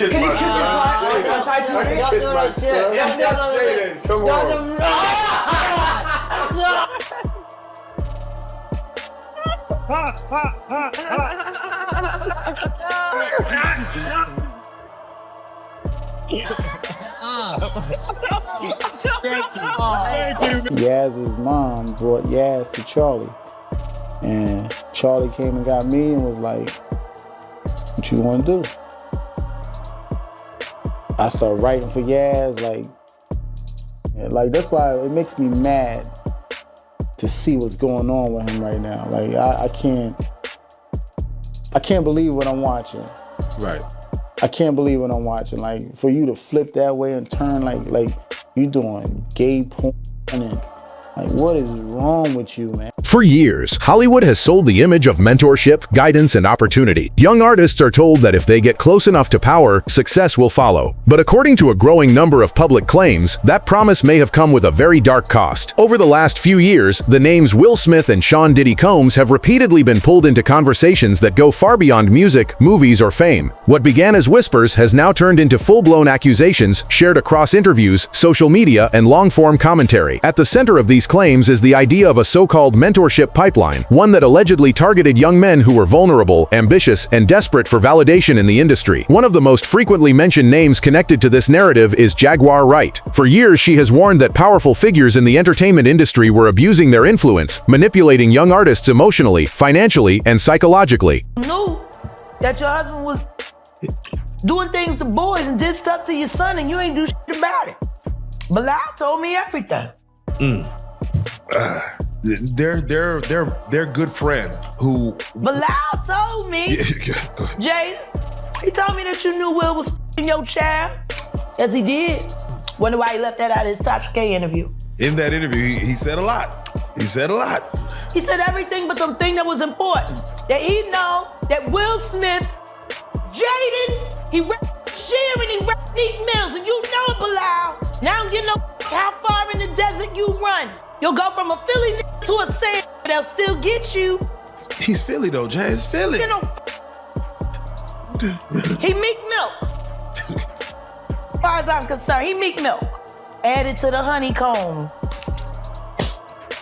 kiss my son. Kiss my son. Jaden, come on. Yaz's mom brought Yaz to Charlie, and Charlie came and got me and was like, "What you want to do?" I started writing for Yaz, like that's why it makes me mad to see what's going on with him right now. Like I can't believe what I'm watching. Right. I can't believe what I'm watching. Like for you to flip that way and turn like you doing gay porn and like what is wrong with you, man? For years, Hollywood has sold the image of mentorship, guidance, and opportunity. Young artists are told that if they get close enough to power, success will follow. But according to a growing number of public claims, that promise may have come with a very dark cost. Over the last few years, the names Will Smith and Sean Diddy Combs have repeatedly been pulled into conversations that go far beyond music, movies, or fame. What began as whispers has now turned into full-blown accusations shared across interviews, social media, and long-form commentary. At the center of these claims is the idea of a so-called mentorship pipeline, one that allegedly targeted young men who were vulnerable, ambitious, and desperate for validation in the industry. One of the most frequently mentioned names connected to this narrative is Jaguar Wright. For years, she has warned that powerful figures in the entertainment industry were abusing their influence, manipulating young artists emotionally, financially, and psychologically. Knew that your husband was doing things to boys and did stuff to your son and you ain't do shit about it. Bilal told me everything. They're good friend who. Bilal told me, Jay, he told me that you knew Will was f***ing your child. Yes, he did. Wonder why he left that out of his Tasha K interview. In that interview, he said a lot. He said a lot. He said everything but the thing that was important. That he know that Will Smith, Jaden, he Bryshere and he Meek Mills, and you know it, Bilal. Now I don't get no how far in the desert you run. You'll go from a Philly nigga to a sand, but they'll still get you. He's Philly though, Jay. It's Philly. You know, he Meek Milk. As far as I'm concerned, he Meek Milk. Added to the honeycomb.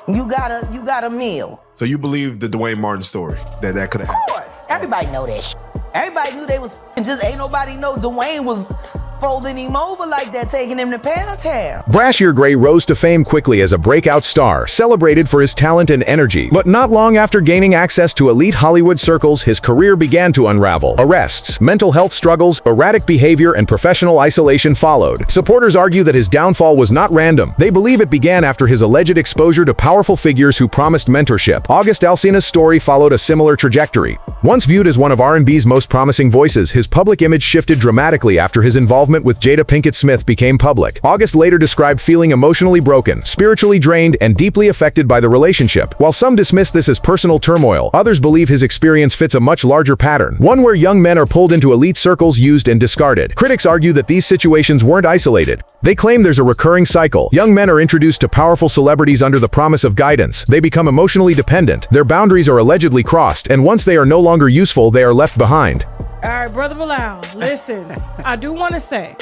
You got a meal. So you believe the Dwayne Martin story that could have happened? Of course. Everybody know that shit. Everybody knew they was just ain't nobody know Dwayne was folding him over like that, taking him to Pound Town. Bryshere Gray rose to fame quickly as a breakout star, celebrated for his talent and energy. But not long after gaining access to elite Hollywood circles, his career began to unravel. Arrests, mental health struggles, erratic behavior, and professional isolation followed. Supporters argue that his downfall was not random. They believe it began after his alleged exposure to powerful figures who promised mentorship. August Alsina's story followed a similar trajectory. Once viewed as one of R&B's most promising voices, his public image shifted dramatically after his involvement with Jada Pinkett Smith became public. August later described feeling emotionally broken, spiritually drained, and deeply affected by the relationship. While some dismiss this as personal turmoil, others believe his experience fits a much larger pattern, one where young men are pulled into elite circles, used and discarded. Critics argue that these situations weren't isolated. They claim there's a recurring cycle. Young men are introduced to powerful celebrities under the promise of guidance. They become emotionally dependent. Their boundaries are allegedly crossed, and once they are no longer useful, they are left behind. All right, Brother Bilal, listen, I do want to say,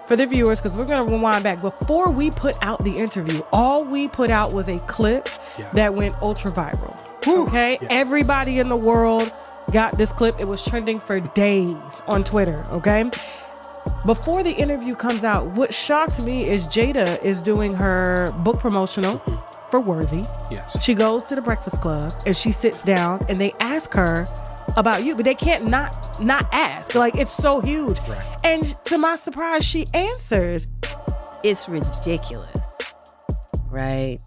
for the viewers, because we're going to rewind back, before we put out the interview, all we put out was a clip that went ultra viral, okay? Yeah. Everybody in the world got this clip. It was trending for days on Twitter, okay? Before the interview comes out, what shocked me is Jada is doing her book promotional for Worthy. Yes. She goes to the Breakfast Club and she sits down and they ask her about you, but they can't not ask. Like, it's so huge. Right. And to my surprise, she answers. It's ridiculous, right?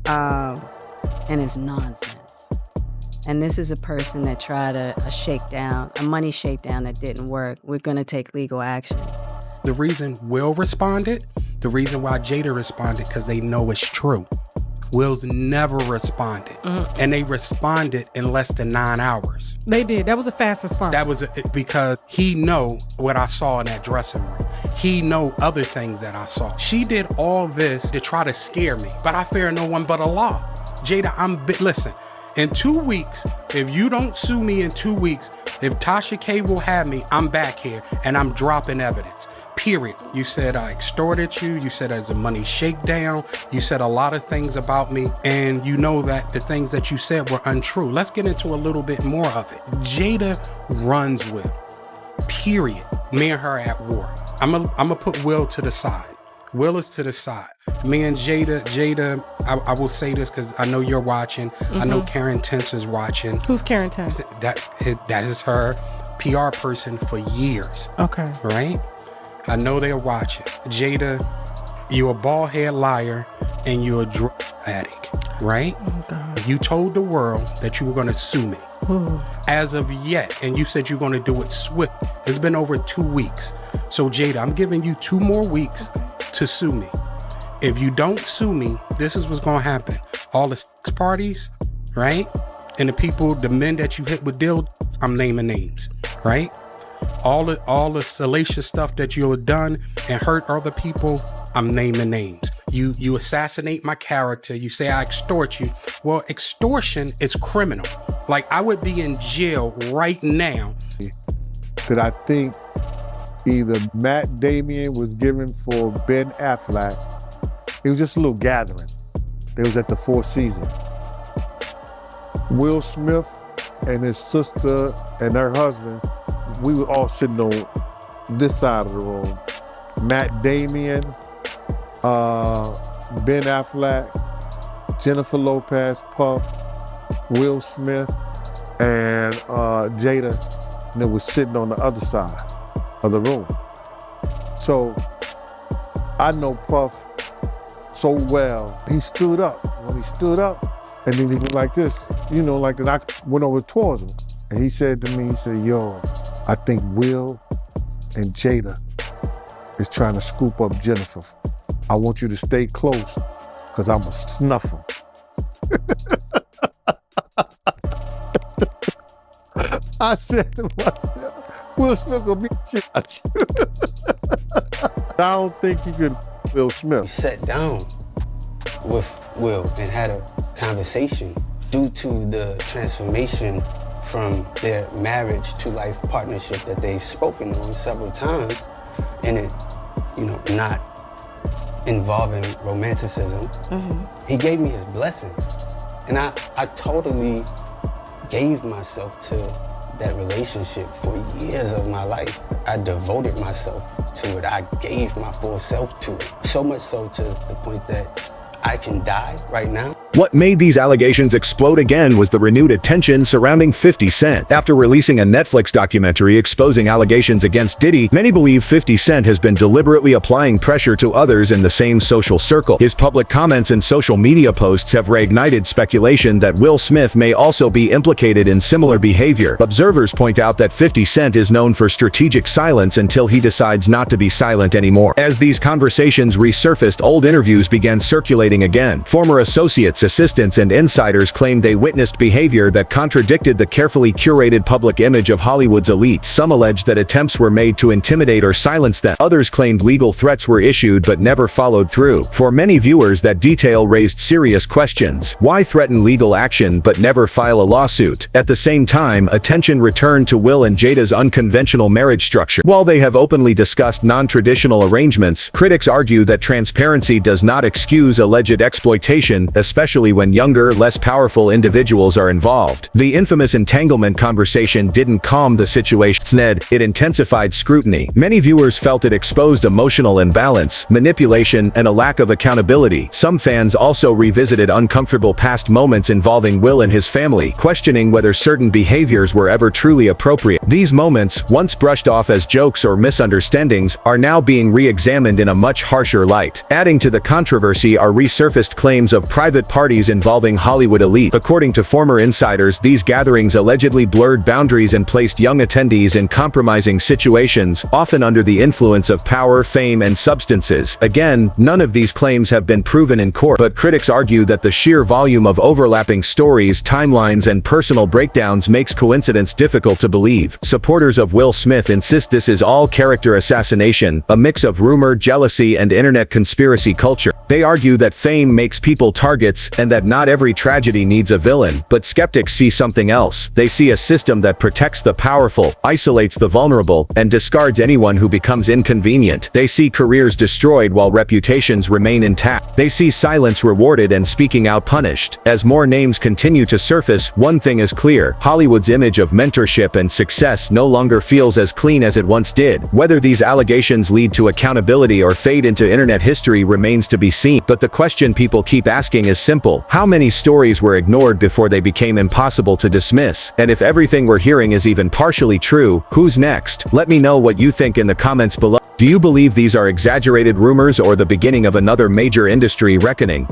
And it's nonsense. And this is a person that tried a money shakedown that didn't work. We're gonna take legal action. The reason Will responded, the reason why Jada responded, because they know it's true. Will's never responded. And they responded in less than 9 hours. They did. That was a fast response. That was because he know what I saw in that dressing room. He know other things that I saw. She did all this to try to scare me, but I fear no one but Allah. Jada, listen, In 2 weeks, if you don't sue me in 2 weeks, if Tasha K will have me, I'm back here and I'm dropping evidence. Period. You said I extorted you. You said as a money shakedown. You said a lot of things about me. And you know that the things that you said were untrue. Let's get into a little bit more of it. Jada runs Will. Period. Me and her at war. I'm gonna put Will to the side. Will is to the side. Me and Jada, I will say this because I know you're watching. I know Karen Tense is watching. Who's Karen Tense? That is her PR person for years. Okay. Right? I know they're watching. Jada, you're a bald head liar and you're a drug addict, right? Oh, God. You told the world that you were going to sue me. Ooh. As of yet, and you said you're going to do it swift. It's been over 2 weeks. So Jada, I'm giving you 2 more weeks to sue me. If you don't sue me, this is what's going to happen. All the sex parties, right? And the people, the men that you hit with dildos, I'm naming names, right? All the salacious stuff that you have done and hurt other people, I'm naming names. You assassinate my character. You say I extort you. Well, extortion is criminal. Like, I would be in jail right now. That I think either Matt Damien was given for Ben Affleck. It was just a little gathering. They was at the Four Seasons. Will Smith and his sister and her husband, we were all sitting on this side of the room. Matt Damien, Ben Affleck, Jennifer Lopez, Puff, Will Smith, and Jada, and they were sitting on the other side of the room. So I know Puff so well. He stood up. When he stood up, and then he went like this, you know, like that. I went over towards him, and he said to me, he said, "Yo, I think Will and Jada is trying to scoop up Jennifer. I want you to stay close, because I'm going to snuff him." I said to myself, Will Smith gonna beat shit out you. I don't think he could Will Smith. We sat down with Will and had a conversation due to the transformation from their marriage to life partnership that they've spoken on several times, and it, you know, not involving romanticism. He gave me his blessing, and I totally gave myself to that relationship for years of my life. I devoted myself to it. I gave my full self to it. So much so to the point that I can die right now. What made these allegations explode again was the renewed attention surrounding 50 Cent. After releasing a Netflix documentary exposing allegations against Diddy, many believe 50 Cent has been deliberately applying pressure to others in the same social circle. His public comments and social media posts have reignited speculation that Will Smith may also be implicated in similar behavior. Observers point out that 50 Cent is known for strategic silence until he decides not to be silent anymore. As these conversations resurfaced, old interviews began circulating again. Former associates, assistants, and insiders claimed they witnessed behavior that contradicted the carefully curated public image of Hollywood's elite. Some alleged that attempts were made to intimidate or silence them. Others claimed legal threats were issued but never followed through. For many viewers, that detail raised serious questions. Why threaten legal action but never file a lawsuit? At the same time, attention returned to Will and Jada's unconventional marriage structure. While they have openly discussed non-traditional arrangements, critics argue that transparency does not excuse alleged exploitation, especially when younger, less powerful individuals are involved. The infamous entanglement conversation didn't calm the situation. Instead, it intensified scrutiny. Many viewers felt it exposed emotional imbalance, manipulation, and a lack of accountability. Some fans also revisited uncomfortable past moments involving Will and his family, questioning whether certain behaviors were ever truly appropriate. These moments, once brushed off as jokes or misunderstandings, are now being re-examined in a much harsher light. Adding to the controversy are resurfaced claims of private parties involving Hollywood elite. According to former insiders, these gatherings allegedly blurred boundaries and placed young attendees in compromising situations, often under the influence of power, fame, and substances. Again, none of these claims have been proven in court, but critics argue that the sheer volume of overlapping stories, timelines, and personal breakdowns makes coincidence difficult to believe. Supporters of Will Smith insist this is all character assassination, a mix of rumor, jealousy, and internet conspiracy culture. They argue that fame makes people targets and that not every tragedy needs a villain, but skeptics see something else. They see a system that protects the powerful, isolates the vulnerable, and discards anyone who becomes inconvenient. They see careers destroyed while reputations remain intact. They see silence rewarded and speaking out punished. As more names continue to surface, one thing is clear: Hollywood's image of mentorship and success no longer feels as clean as it once did. Whether these allegations lead to accountability or fade into internet history remains to be seen. But the question people keep asking is simple: how many stories were ignored before they became impossible to dismiss? And if everything we're hearing is even partially true, who's next? Let me know what you think in the comments below. Do you believe these are exaggerated rumors or the beginning of another major industry reckoning?